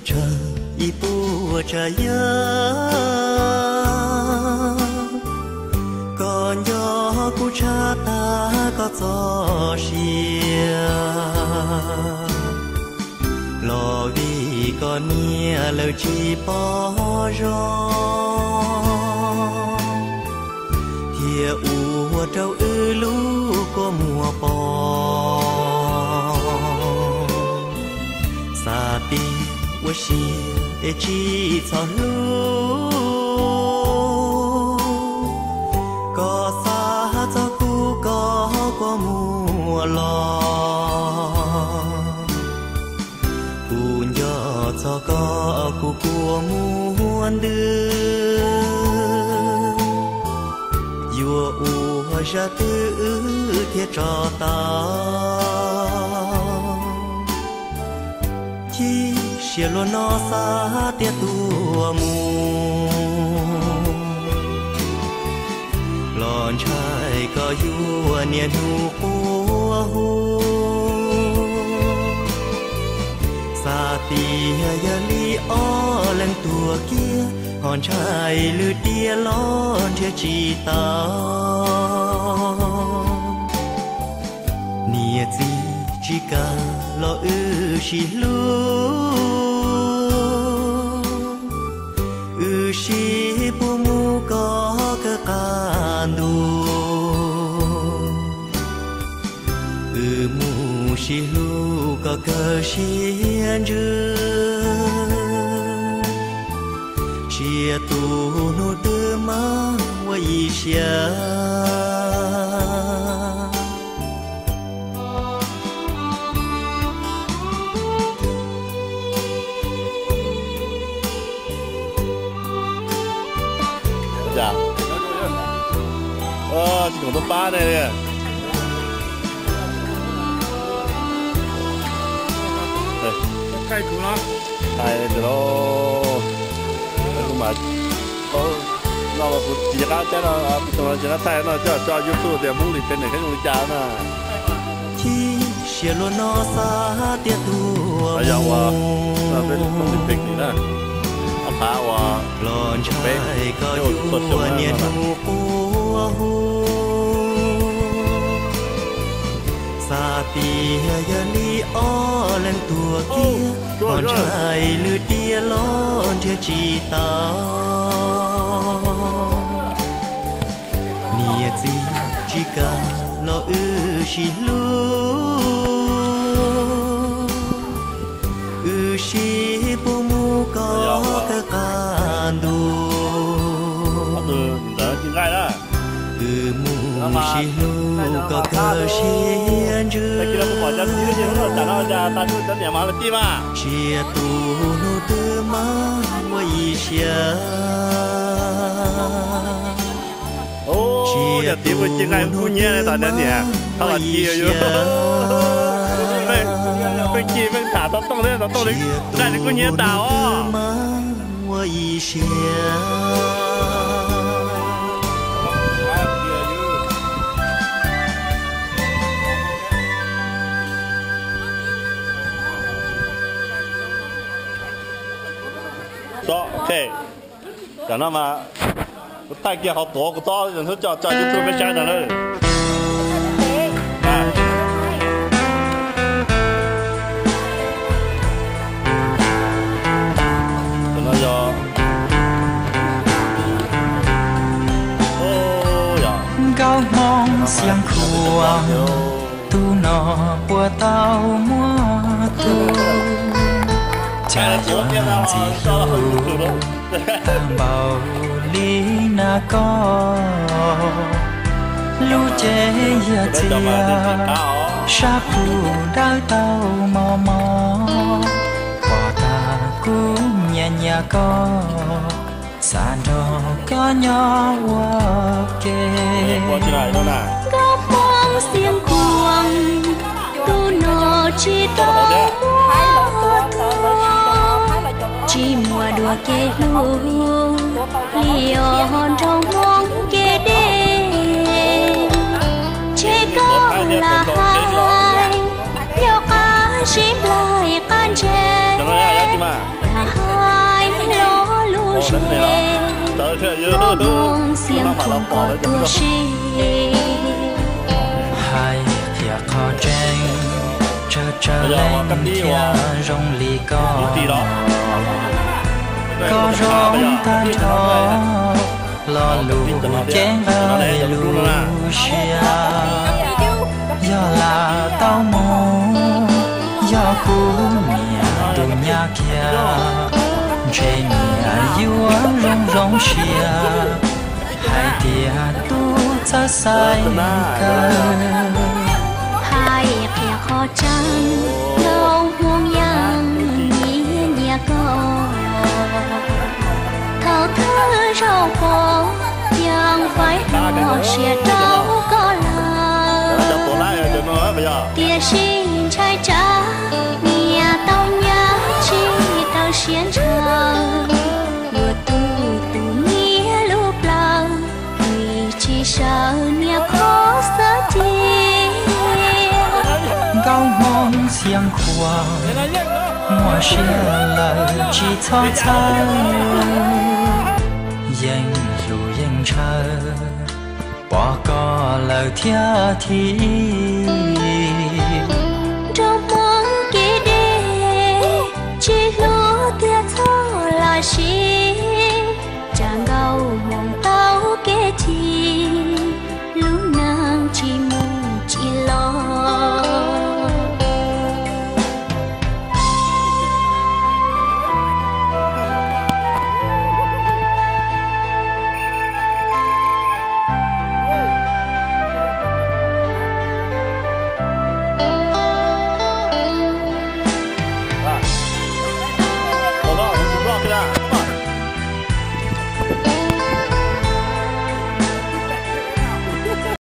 chờ y bùa chờ nhớ còn gió cu cha ta có gió xìa lo vì con nghe lời chỉ bỏ gió thìa u trâu ư lú có mùa bò sa bi我是会只草路，có xa cho cũ có mùa lo, cũ nhỏ cho có cũ của muôn đưa, vừa u ra tự thiết cho ta. Chia luôn nó xa tiết tua mù lòn trai có vua niên hùa hù xa tia ya li o lần tua kia hòn trai lư tia lon chia chi ta nia gì chỉ cả lo ư chỉ lu si pumu có ke kandu mu si lu có ke xiên dư chia tu no tư ma wei xia chỉ còn top 3 này nè. Cây cũ lắm. Đây từ đó, nhưng mà nó mà chỉ có cái nó, tụi nó thay nó cho YouTube để muốn đi bên này cái người cha nè. Chi xia luôn nó xa tiệt tua. Bây giờ là bên công ty Bình này nè. Anh phá qua. Lon trai có vua niên hùa hù. Sa tia ya li o lần tua kia hòn trai lư tia lon chia chi ta nia gì chỉ cả lo ư chỉ lu chỉ bu mu có cái can du đó chính ngay đó mu chỉ lu có cơ xiên dư chia tu nu tư ma wei xia chia tu nu tư ma wei xia đó, ok. Chẳng nào mà tay kia học tổ của to rồi nó cho YouTube bên trái nào nữa. Nó giờ. Cao mong xiang khuang tu nọ của tao mua tu cha con gì tam bảo lý na có lu chế ya chia sa phu đau tao mò mò quả ta cũng nhà nhà có sàn đó có nhỏ qua kề có phong xiên cuồng tu nọ chỉ tao chỉ mùa đùa kê lu liều hòn trong mong kê đê chế có là hai nhau cá ship lại can chê mong xiang không có tua shi hai thìa khó tranh trở lên thìa rong lì có rong tan thọ lo lù chén ơi lù xia do là tao mong do cú mía tu nhà kia trên nhà yêu rong xia hai tia tu cha sai cơ hai thìa khó tranh lâu muông yang nhía nhẹ có thao thơ rau có yang phải lo xia trâu có là tia xin trai trả nhà tao nhá chi tao xiên chờ vừa tu nghĩa lúc lâu vì chỉ sợ nhà khó sợ chi高梦相跨我写了几草草烟如烟车bỏ có lời thiên